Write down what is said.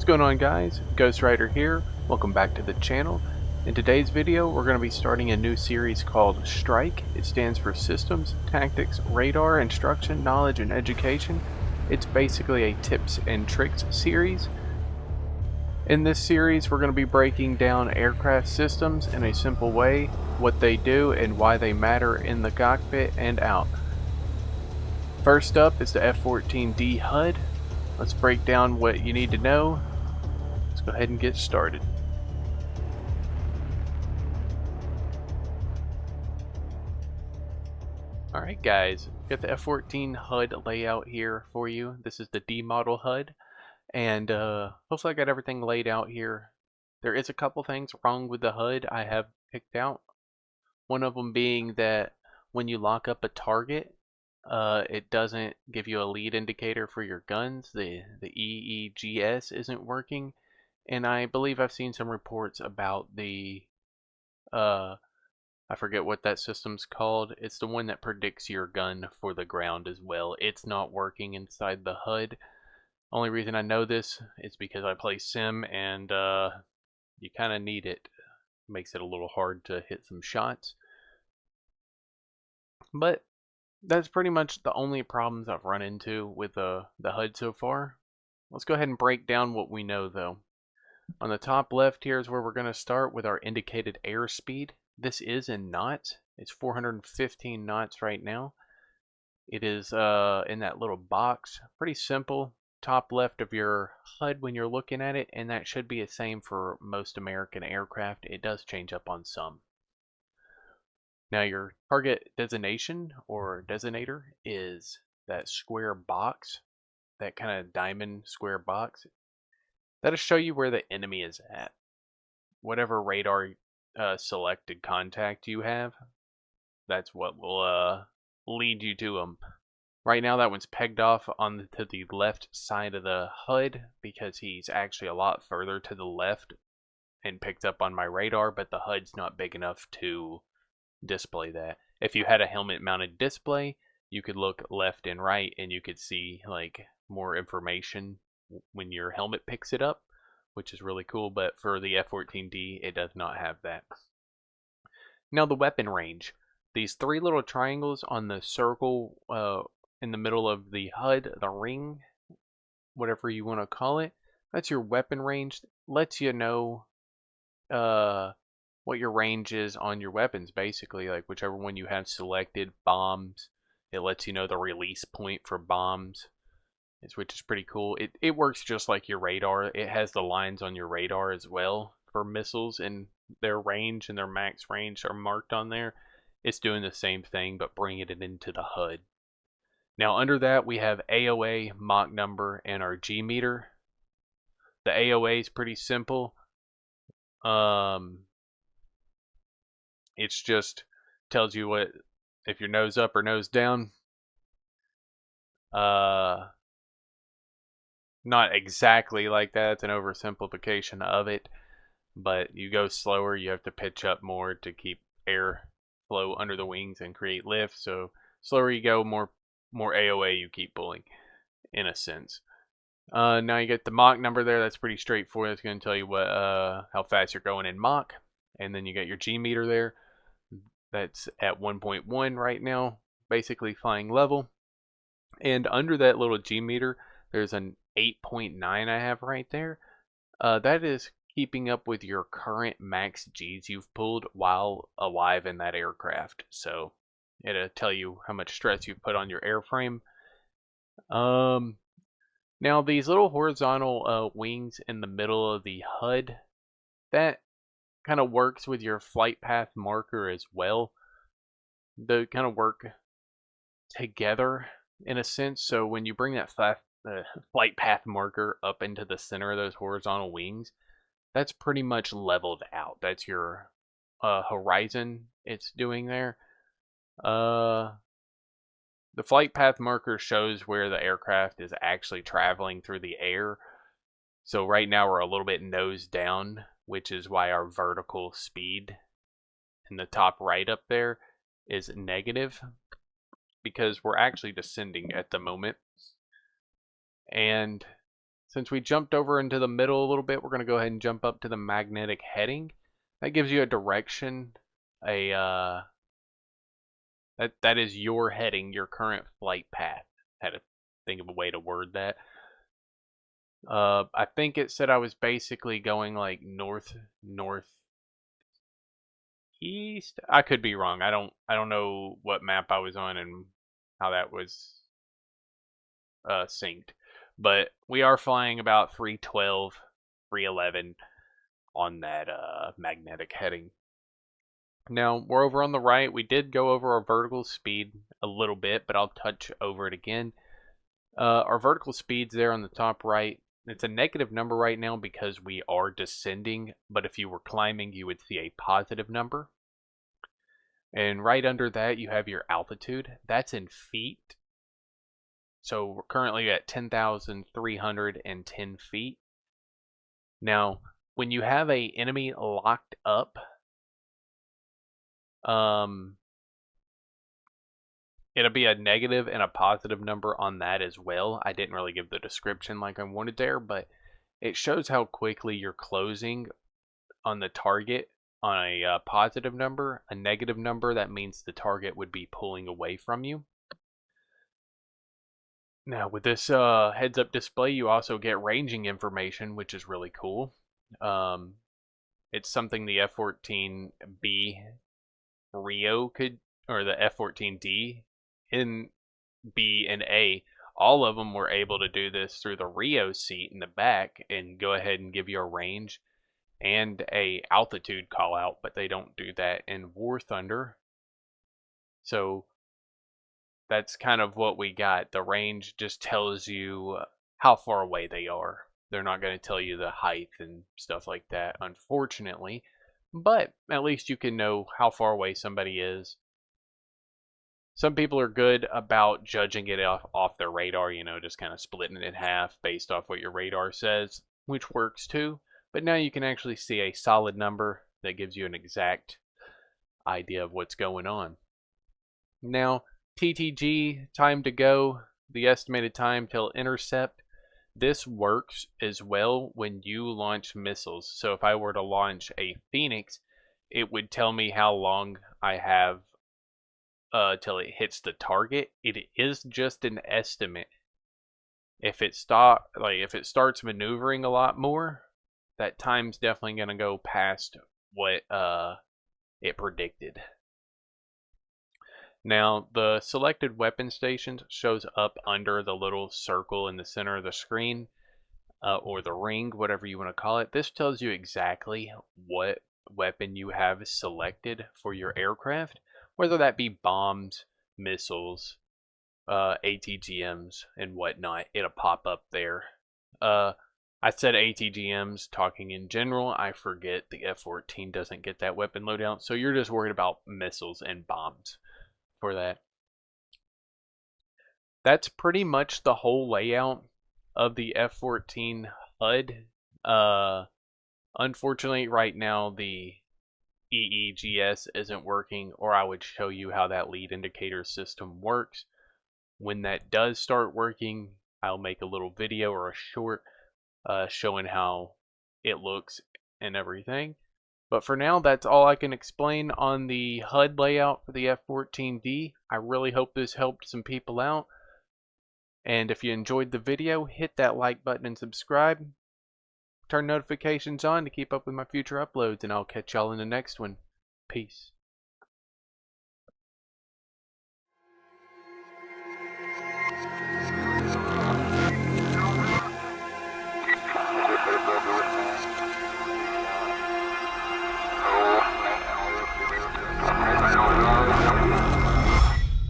going on, guys? Ghost Rider here. Welcome back to the channel. In today's video we're going to be starting a new series called S.T.R.I.K.E. It stands for Systems, Tactics, Radar, Instruction, Knowledge, and Education. It's basically a tips and tricks series. In this series we're going to be breaking down aircraft systems in a simple way, what they do and why they matter in the cockpit and out. First up is the F-14D HUD. Let's break down what you need to know. Let's go ahead and get started. Alright guys, got the F-14 HUD layout here for you. This is the D model HUD, and hopefully I got everything laid out here. There is a couple things wrong with the HUD I have picked out. One of them being that when you lock up a target, it doesn't give you a lead indicator for your guns. The EEGS isn't working, and I believe I've seen some reports about the I forget what that system's called. It's the one that predicts your gun for the ground as well. It's not working inside the HUD. Only reason I know this is because I play Sim, and you kind of need it. Makes it a little hard to hit some shots. But that's pretty much the only problems I've run into with the HUD so far. Let's go ahead and break down what we know though. On the top left here is where we're going to start with our indicated airspeed. This is in knots. It's 415 knots right now. It is in that little box. Pretty simple. Top left of your HUD when you're looking at it, and that should be the same for most American aircraft. It does change up on some. Now your target designation or designator is that square box, that kind of diamond square box. That'll show you where the enemy is at. Whatever radar selected contact you have, that's what will lead you to them. Right now that one's pegged off on to the left side of the HUD because he's actually a lot further to the left and picked up on my radar, but the HUD's not big enough to display that. If you had a helmet mounted display, you could look left and right and you could see like more information when your helmet picks it up, which is really cool. But for the F-14D, it does not have that. Now the weapon range. These three little triangles on the circle in the middle of the HUD, the ring, whatever you want to call it, that's your weapon range. Lets you know what your range is on your weapons, basically, like whichever one you have selected. Bombs, it lets you know the release point for bombs, which is pretty cool. It works just like your radar. It has the lines on your radar as well for missiles, and their range and their max range are marked on there. It's doing the same thing but bringing it into the HUD. Now under that we have AOA, Mach number, and our G meter. The AOA is pretty simple. It's just tells you what, if you're nose up or nose down. Not exactly like that, it's an oversimplification of it, but you go slower, you have to pitch up more to keep air flow under the wings and create lift. So slower you go, more AOA you keep pulling, in a sense. Now you get the Mach number there. That's pretty straightforward. It's going to tell you what how fast you're going in Mach. And then you got your G meter there. That's at 1.1 right now, basically flying level. And under that little G meter, there's an 8.9 I have right there. That is keeping up with your current max Gs you've pulled while alive in that aircraft. So it'll tell you how much stress you've put on your airframe. Now these little horizontal wings in the middle of the HUD, that kind of works with your flight path marker as well. They kind of work together in a sense. So when you bring that flight path marker up into the center of those horizontal wings, that's pretty much leveled out. That's your horizon it's doing there. The flight path marker shows where the aircraft is actually traveling through the air. So right now we're a little bit nose down, which is why our vertical speed in the top right up there is negative, because we're actually descending at the moment. And Since we jumped over into the middle a little bit, we're going to go ahead and jump up to the magnetic heading. That gives you a direction, that is your heading, your current flight path. Had to think of a way to word that. I think it said I was basically going like northeast. I could be wrong. I don't know what map I was on and how that was synced. But we are flying about 312, 311 on that magnetic heading. Now, we're over on the right. We did go over our vertical speed a little bit, but I'll touch over it again. Our vertical speed's there on the top right. It's a negative number right now because we are descending, but if you were climbing, you would see a positive number. And right under that, you have your altitude. That's in feet. So we're currently at 10,310 feet. Now, when you have a enemy locked up, it'll be a negative and a positive number on that as well. I didn't really give the description like I wanted there, but it shows how quickly you're closing on the target on a positive number. A negative number, that means the target would be pulling away from you. Now, with this heads-up display, you also get ranging information, which is really cool. It's something the F-14B Rio could, or the F-14D in B and A, all of them were able to do this through the Rio seat in the back and go ahead and give you a range and a altitude call out, but they don't do that in War Thunder. So that's kind of what we got. The range just tells you how far away they are. They're not going to tell you the height and stuff like that, unfortunately, but at least you can know how far away somebody is. Some people are good about judging it off their radar, just kind of splitting it in half based off what your radar says, which works too. But now you can actually see a solid number that gives you an exact idea of what's going on. Now, TTG, time to go, the estimated time till intercept. This works as well when you launch missiles. So if I were to launch a Phoenix, it would tell me how long I have till it hits the target. It is just an estimate. If it starts maneuvering a lot more, that time's definitely going to go past what it predicted. Now, the selected weapon stations shows up under the little circle in the center of the screen, or the ring, whatever you want to call it. This tells you exactly what weapon you have selected for your aircraft, whether that be bombs, missiles, ATGMs, and whatnot. It'll pop up there. I said ATGMs talking in general. I forget the F-14 doesn't get that weapon loadout, so you're just worried about missiles and bombs for that. That's pretty much the whole layout of the F-14 HUD. Unfortunately, right now the EEGS isn't working, or I would show you how that lead indicator system works. When that does start working, I'll make a little video or a short showing how it looks and everything. But for now, that's all I can explain on the HUD layout for the F-14D. I really hope this helped some people out. And if you enjoyed the video, hit that like button and subscribe. Turn notifications on to keep up with my future uploads, and I'll catch y'all in the next one. Peace.